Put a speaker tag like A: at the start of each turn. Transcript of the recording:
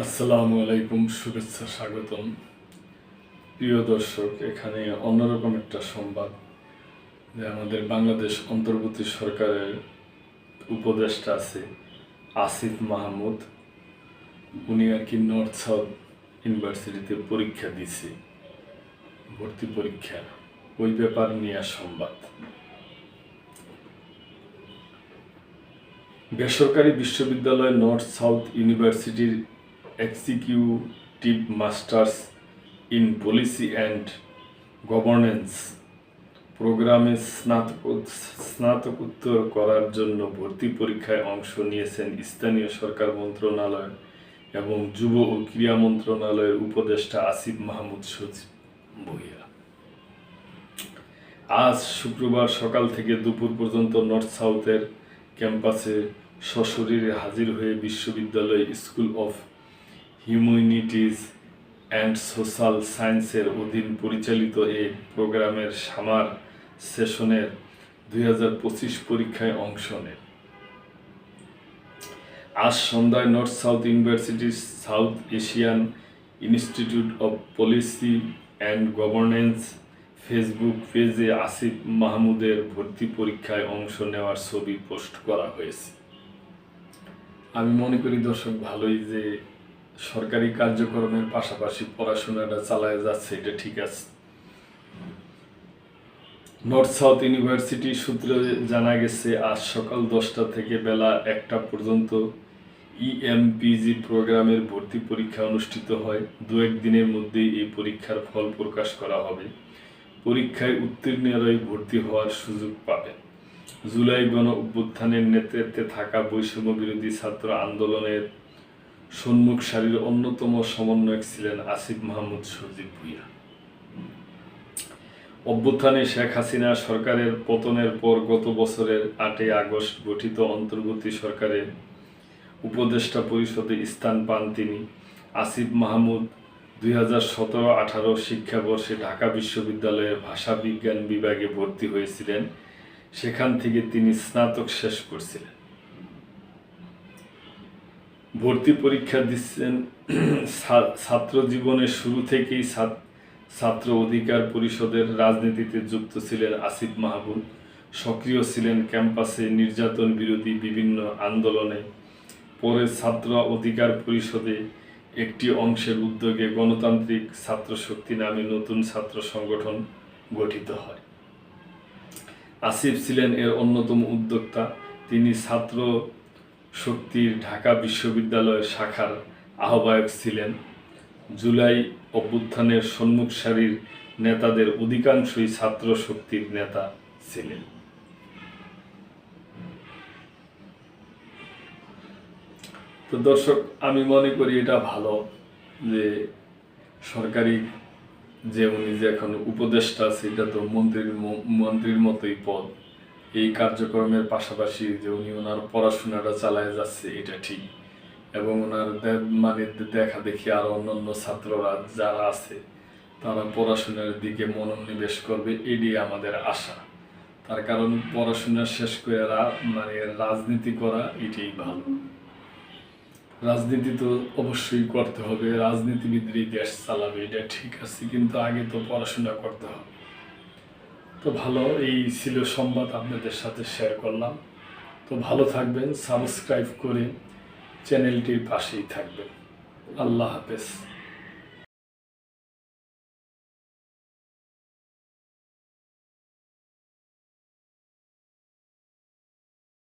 A: আসসালামু আলাইকুম, শুভেচ্ছা, স্বাগতম। প্রিয় দর্শক, এখানে অন্যরকম একটা সংবাদ যে আমাদের বাংলাদেশ অন্তর্বর্তী সরকারের উপদেষ্টা আছে আসিফ মাহমুদ। উনি আর কি নর্থ সাউথ ইউনিভার্সিটিতে পরীক্ষা দিছে, ভর্তি পরীক্ষা। ওই ব্যাপার নিয়ে সংবাদ। বেসরকারি বিশ্ববিদ্যালয় নর্থ সাউথ ইউনিভার্সিটির executive masters in policy and governance প্রোগ্রামে স্নাতকোত্তর করার জন্য ভর্তি পরীক্ষায় অংশ নিয়েছেন স্থানীয় সরকার মন্ত্রণালয় এবং যুব ও ক্রীড়া মন্ত্রণালয়ের উপদেষ্টা আসিফ মাহমুদ সজীব ভূঁইয়া। আজ শুক্রবার সকাল থেকে দুপুর পর্যন্ত নর্থ সাউথের ক্যাম্পাসে সশরীরে হাজির হয়ে বিশ্ববিদ্যালয় school of humanities and social সায়েন্সের অধীন পরিচালিত এই প্রোগ্রামের সামার সেশনের 2025 পরীক্ষায় অংশ নেন। আজ সন্ধ্যায় নর্থ সাউথ ইউনিভার্সিটির south Asian institute of policy and governance Facebook পেজে আসিফ মাহমুদের ভর্তি পরীক্ষায় অংশ নেওয়ার ছবি পোস্ট করা হয়েছে। আমি মনে করি দর্শক, ভালোই যে সরকারি কার্যক্রমের পাশাপাশি পড়াশোনাটা চালায় যাচ্ছে, এটা ঠিক আছে। নর্থ সাউথ ইউনিভার্সিটি সূত্রে জানা গেছে, আজ সকাল 10টা থেকে বেলা 1টা পর্যন্ত ইএমপিজি প্রোগ্রামের ভর্তি পরীক্ষা অনুষ্ঠিত হয়। 2-1 দিনের মধ্যেই এই পরীক্ষার ফল প্রকাশ করা হবে। পরীক্ষায় উত্তীর্ণরাই ভর্তি হওয়ার সুযোগ পাবেন। জুলাই গণ অভ্যুত্থানের নেতৃত্বে থাকা বৈষম্য বিরোধী ছাত্র আন্দোলনের সম্মুখ সারির অন্যতম সমন্বয়ক ছিলেন আসিফ মাহমুদ সজীব ভূঁইয়া। অভ্যুত্থানে শেখ হাসিনা সরকারের পতনের পর গত বছরের 8 আগস্ট গঠিত অন্তর্বর্তী সরকারের উপদেষ্টা পরিষদে স্থান পান তিনি। আসিফ মাহমুদ 2017-18 শিক্ষাবর্ষে ঢাকা বিশ্ববিদ্যালয়ের ভাষা বিজ্ঞান বিভাগে ভর্তি হয়েছিলেন। সেখান থেকে তিনি স্নাতক শেষ করছিলেন। ভর্তি পরীক্ষা দিচ্ছেন। ছাত্র জীবনের শুরু থেকেই ছাত্র অধিকার পরিষদের রাজনীতিতে যুক্ত ছিলেন আসিফ মাহমুদ। সক্রিয় ছিলেন ক্যাম্পাসে নির্যাতন বিরোধী বিভিন্ন আন্দোলনে। পরে ছাত্র অধিকার পরিষদে একটি অংশের উদ্যোগে গণতান্ত্রিক ছাত্র শক্তি নামে নতুন ছাত্র সংগঠন গঠিত হয়। আসিফ ছিলেন এর অন্যতম উদ্যোক্তা। তিনি ছাত্র শক্তির ঢাকা বিশ্ববিদ্যালয় শাখার আহ্বায়ক ছিলেন। জুলাই অভ্যুত্থানের সম্মুখ সারির নেতাদের অধিকাংশই ছাত্র শক্তির নেতা ছিলেন। তো দর্শক, আমি মনে করি এটা ভালো যে সরকারি যে উনি যে এখন উপদেষ্টা আছে, এটা তো মন্ত্রীর মতোই পদ। এই কার্যক্রমের পাশাপাশি যে উনি ওনার পড়াশোনাটা চালায় যাচ্ছে, এটা ঠিক। এবং ওনার দেখা দেখি আর অন্যান্য ছাত্ররা যারা আছে তারা পড়াশোনার দিকে মনোনিবেশ করবে, এটাই আমাদের আশা। তার কারণ পড়াশোনা শেষ করে রাজনীতি করা এটাই ভালো। রাজনীতি তো অবশ্যই করতে হবে, রাজনীতিবিদই দেশ চালাবে, এটা ঠিক আছে, কিন্তু আগে তো পড়াশোনা করতে হবে। তো ভালো, এই ছিল সংবাদ, আপনাদের সাথে শেয়ার করলাম। তো ভালো থাকবেন, সাবস্ক্রাইব করে চ্যানেলটির পাশেই থাকবেন। আল্লাহ হাফেজ।